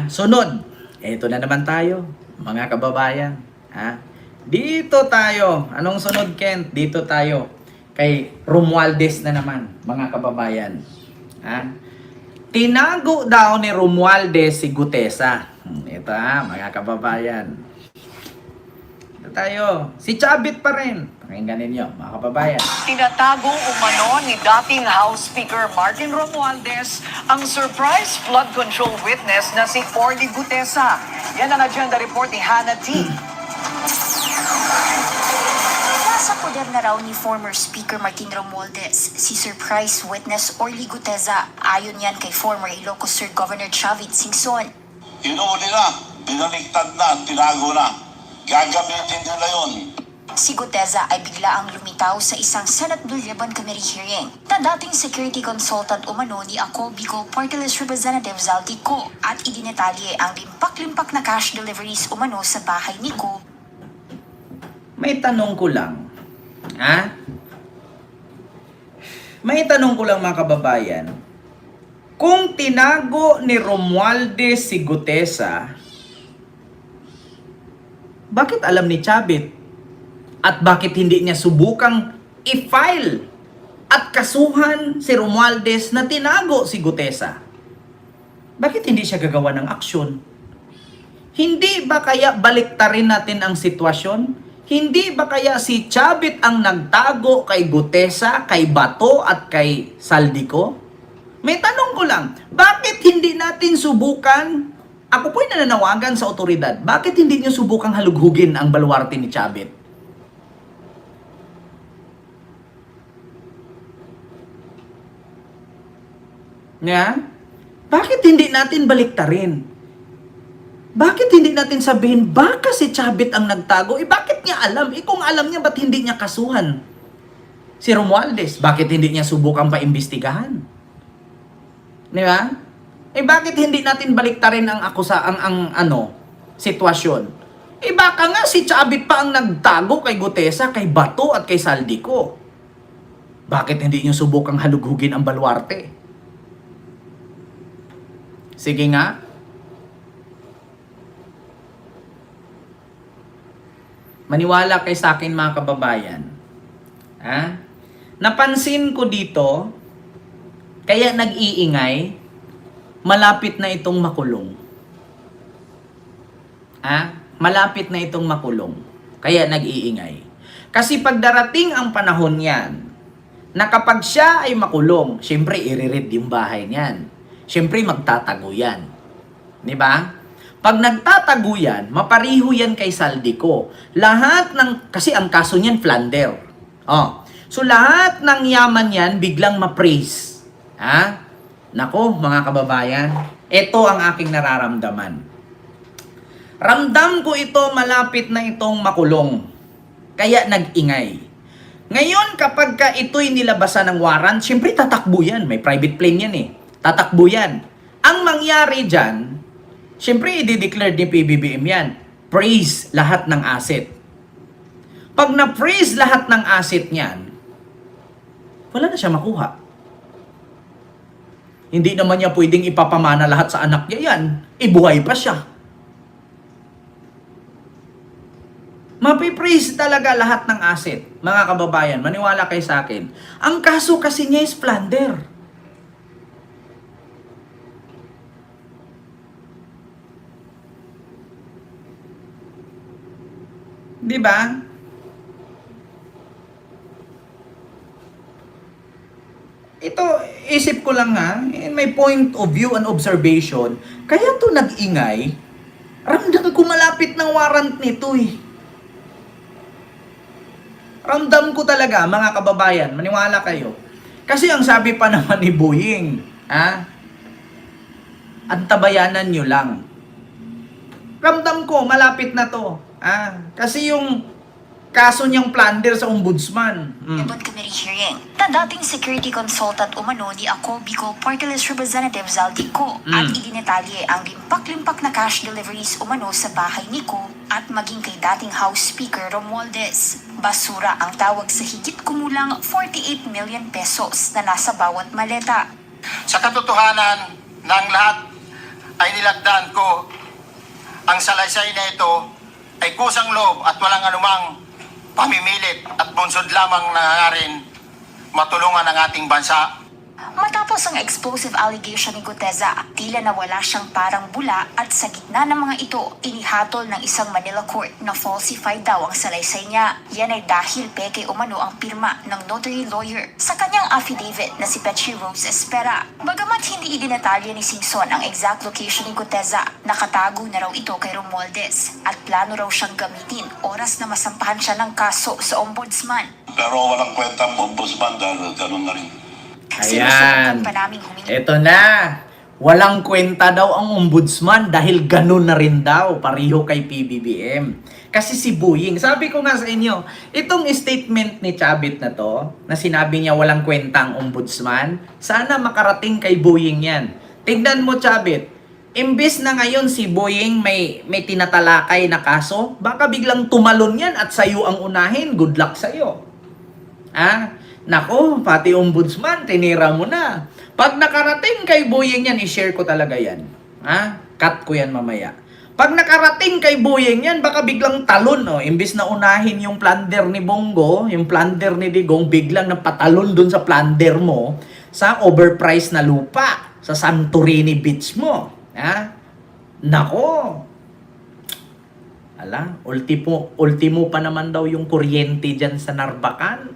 Sunod, ito na naman tayo, mga kababayan. Dito tayo. Anong sunod, Kent? Dito tayo kay Romualdez na naman, mga kababayan. Tinago daw ni Romualdez si Gutesa. Ito mga kababayan. Ito tayo. Si Chavit pa rin. Pakinggan ninyo, mga kababayan. Tinatago umano ni dating House Speaker Martin Romualdez ang surprise flood control witness na si Orly Gutesa. Yan ang agenda report ni Hannah T. Nasa poder na raw ni former Speaker Martin Romualdez si surprise witness Orly Gutesa. Ayon yan kay former Ilocos Sur Governor Chavit Singson. Inuuli na, binaligtad na, tinago na. Gagamitin nila yun. Si Gutesa ay bigla ang lumitaw sa isang Senate Bill 11 Committee hearing na dating security consultant umano ni Ako Bicol Party List Representative Zaldico at idinetalye ang limpak-limpak na cash deliveries umano sa bahay ni Ko. May tanong ko lang. May tanong ko lang, mga kababayan. Kung tinago ni Romualdez si Gutesa, bakit alam ni Chavit? At bakit hindi niya subukang i-file at kasuhan si Romualdez na tinago si Gutesa? Bakit hindi siya gagawa ng aksyon? Hindi ba kaya baliktarin natin ang sitwasyon? Hindi ba kaya si Chavit ang nagtago kay Gutesa, kay Bato at kay Saldico? May tanong ko lang, bakit hindi natin subukan? Ako po'y nananawagan sa otoridad, bakit hindi niyo subukang halughugin ang baluarte ni Chavit? Bakit hindi natin baliktarin? Bakit hindi natin sabihin, baka si Chavit ang nagtago? Bakit niya alam? Kung alam niya, ba't hindi niya kasuhan si Romualdez? Bakit hindi niya subukang paimbestigahan? Di ba? Bakit hindi natin baliktarin ang sitwasyon? Baka nga si Chavit pa ang nagtago kay Gutesa, kay Bato at kay Saldico. Bakit hindi niyo subukang halughugin ang baluarte? Sige nga. Maniwala kay sa akin, mga kababayan. Napansin ko dito, kaya nag-iingay, malapit na itong makulong. Malapit na itong makulong. Kaya nag-iingay. Kasi pagdarating ang panahon yan, na kapag siya ay makulong, syempre i-read yung bahay niyan. Syempre magtatago yan. Di ba? Pag nagtatago yan, mapariho yan kay Saldico. Kasi ang kaso niyan, plunder. So lahat ng yaman yan, biglang ma-praise. Nako, mga kababayan, ito ang aking nararamdaman. Ramdam ko ito, malapit na itong makulong. Kaya nag-ingay. Ngayon, kapag ito'y nilabasan ng warrant, syempre tatakbo yan. May private plane yan tatakbo yan. Ang mangyari dyan, syempre i-declare ni PBBM yan. Freeze lahat ng asset. Pag na-freeze lahat ng asset niyan, wala na siya makuha. Hindi naman niya pwedeng ipapamana lahat sa anak niya yan. Ibuhay pa siya. Mapipraise talaga lahat ng asset. Mga kababayan, maniwala kayo sa akin. Ang kaso kasi niya is plunder. Di ba? Ito, isip ko lang in my point of view and observation, kaya to nag-ingay, ramdam ko malapit ng warrant nito Ramdam ko talaga, mga kababayan, maniwala kayo. Kasi ang sabi pa naman ni Boying, antabayanan nyo lang. Ramdam ko, malapit na to. Kasi yung kaso niyang plunder sa ombudsman. Ibon Committee hearing na dating security consultant umano ni Ako Bicol Party List Representative Zaldico at idinetalye ang limpak-limpak na cash deliveries umano sa bahay ni Ko at maging kay dating House Speaker Romualdez. Basura ang tawag sa higit kumulang 48 million pesos na nasa bawat maleta. Sa katotohanan ng lahat ay nilagdaan ko ang salaysay na ito ay kusang loob at walang anumang pamimilit at bunsod lamang nangangarin matulungan ang ating bansa. Matapos ang explosive allegation ni Guteza, tila nawala siyang parang bula at sa gitna ng mga ito, inihatol ng isang Manila court na falsified daw ang salaysay niya. Yan ay dahil peke umano ang pirma ng notary lawyer sa kanyang affidavit na si Petri Rose Espera. Bagamat hindi idinetalya ni Singson ang exact location ni Guteza, nakatago na raw ito kay Romualdez at plano raw siyang gamitin oras na masampahan siya ng kaso sa ombudsman. Pero walang kwenta ang ombudsman dahil ganun na rin. Ayan. Sinusubukan pa naming humingi. Eto na. Walang kwenta daw ang ombudsman dahil ganun na rin daw. Pareho kay PBBM. Kasi si Boying, sabi ko nga sa inyo, itong statement ni Chavit na to, na sinabi niya walang kwenta ang ombudsman, sana makarating kay Boying yan. Tignan mo, Chavit. Imbes na ngayon si Boying may tinatalakay na kaso, baka biglang tumalon yan at sa'yo ang unahin. Good luck sa'yo. Nako, pati ombudsman, tinira mo na. Pag nakarating kay Boying yan, i-share ko talaga yan. Cut ko yan mamaya. Pag nakarating kay Boying yan, baka biglang talon. Imbis na unahin yung plunder ni Bongo, yung plunder ni Digong, biglang napatalon dun sa plunder mo sa overpriced na lupa sa Santorini Beach mo. Nako. Ultimo pa naman daw yung kuryente dyan sa Narbacan.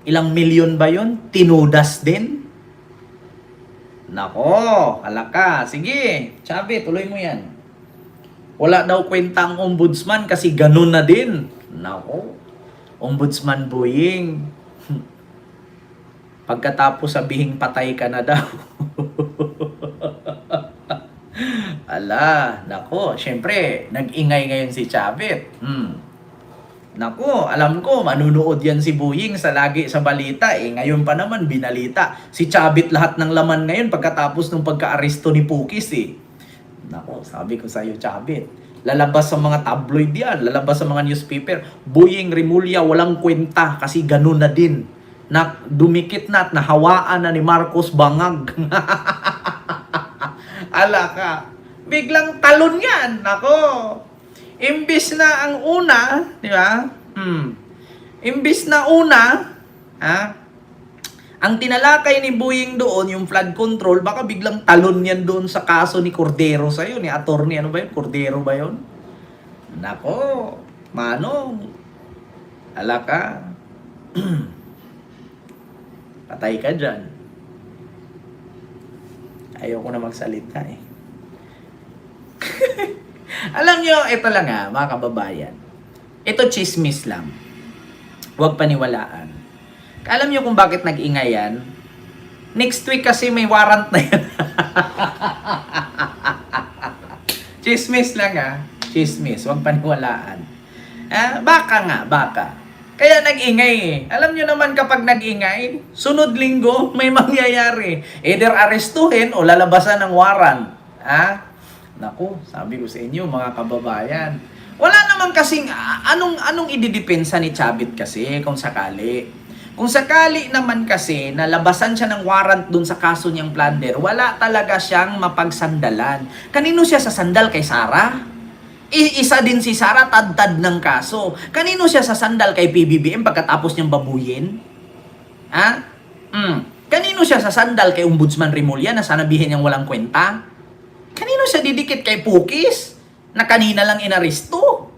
Ilang milyon ba yun? Tinudas din? Nako, halaka. Sige, Chabi, tuloy mo yan. Wala daw kwenta ang ombudsman kasi ganun na din. Nako, ombudsman Boying. Pagkatapos sabihing patay ka na daw. Nako, syempre, nag-ingay ngayon si Chavit. Nako, alam ko, manunood yan si Boying lagi sa balita. Ngayon pa naman, binalita. Si Chavit lahat ng laman ngayon pagkatapos ng pagka-aresto ni Pukis Nako, sabi ko sa'yo, Chavit. Lalabas sa mga tabloid yan, lalabas sa mga newspaper. Boying Rimulya, walang kwenta kasi ganun na din. Dumikit na at nahawaan na ni Marcos Bangag. Alaka. Biglang talon yan. Nako. Imbis na ang una, di ba? Imbis na una, ang tinalakay ni Boying doon, yung flood control, baka biglang talon yan doon sa kaso ni Cordero sa'yo, ni attorney, ano ba yun? Cordero ba yun? Nako, Manong. Alaka. Patay ka dyan. Ayoko na magsalita Alam nyo, ito lang mga kababayan. Ito chismis lang. Huwag paniwalaan. Alam nyo kung bakit nag-ingay yan? Next week kasi may warrant na yan. Chismis lang Chismis. Huwag paniwalaan. Baka. Kaya nag-ingay Alam nyo naman kapag nag-ingay, sunod linggo may mangyayari. Either arestuhin o lalabasan ng warrant. Naku, sabi ko sa inyo mga kababayan. Wala naman kasing anong ididepensa ni Chavit kasi kung sakali. Kung sakali naman kasi nalabasan siya ng warrant dun sa kaso niyang plunder, wala talaga siyang mapagsandalan. Kanino siya sasandal kay Sara? Isa din si Sara tad-tad ng kaso. Kanino siya sasandal kay PBBM pagkatapos niyang babuyin? Kanino siya sasandal kay Ombudsman Rimulya na sanabihin niyang walang kwenta? Kanino siya didikit kay Pukis na kanina lang inaresto?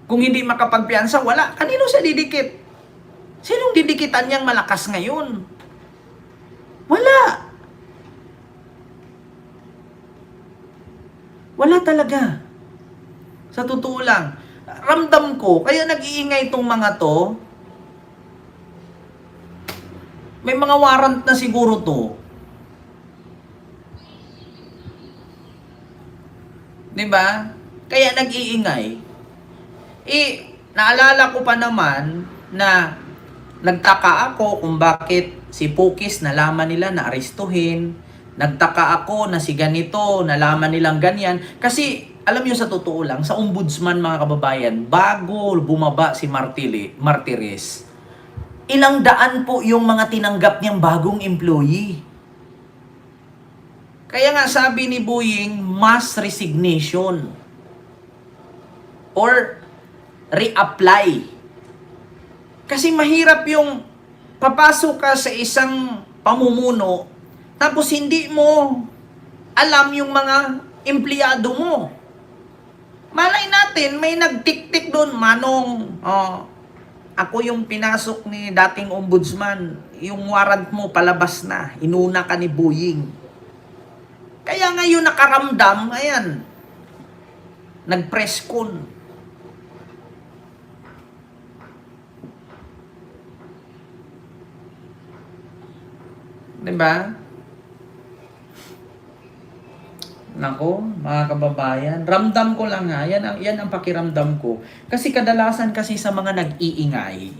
Kung hindi makapagpiansa, wala. Kanino siya didikit? Sinong didikitan niyang malakas ngayon? Wala. Wala talaga. Sa totoo lang. Ramdam ko, kaya nag-iingay itong mga to. May mga warrant na siguro to. Diba? Kaya nag-iingay. Naalala ko pa naman na nagtaka ako kung bakit si Pukis nalaman nila na arestuhin. Nagtaka ako na si ganito, nalaman nilang ganyan. Kasi, alam nyo sa totoo lang, sa ombudsman mga kababayan, bago bumaba si Martires, ilang daan po yung mga tinanggap niyang bagong employee. Kaya nga sabi ni Boying, mass resignation or reapply. Kasi mahirap yung papasok ka sa isang pamumuno tapos hindi mo alam yung mga empleyado mo. Malay natin, may nagtik-tik doon, Manong, ako yung pinasok ni dating ombudsman, yung warrant mo palabas na, inuna ka ni Boying. Kaya ngayon nakaramdam, ayan, nag-press con. Diba? Nako, mga kababayan, ramdam ko lang nga, yan ang pakiramdam ko. Kasi kadalasan kasi sa mga nag-iingay,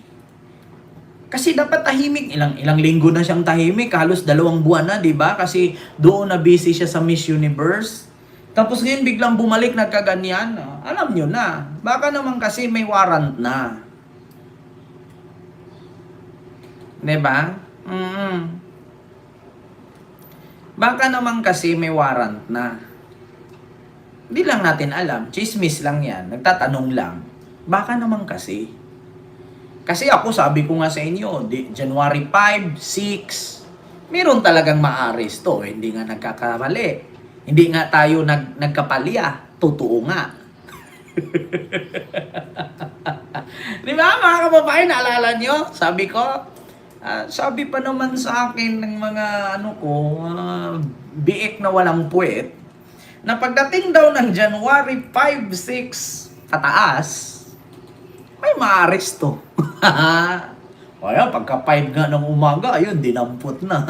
kasi dapat tahimik, ilang linggo na siyang tahimik, halos 2 buwan na, di ba? Kasi doon na busy siya sa Miss Universe. Tapos ngayon biglang bumalik nagkaganyan. Alam nyo na, baka naman kasi may warrant na. Di ba? Baka naman kasi may warrant na. Hindi lang natin alam, chismis lang yan, nagtatanong lang. Baka naman kasi. Kasi ako, sabi ko nga sa inyo, January 5, 6, meron talagang maaresto. Hindi nga nagkakamali. Hindi nga tayo nagkapalya. Totoo nga. Di ba, mga kababayan, naalala nyo? Sabi ko, sabi pa naman sa akin ng mga biik na walang puwet, na pagdating daw ng January 5, 6, pataas, may maaresto. Kaya pagka 5 nga ng umaga, ayun, dinampot na.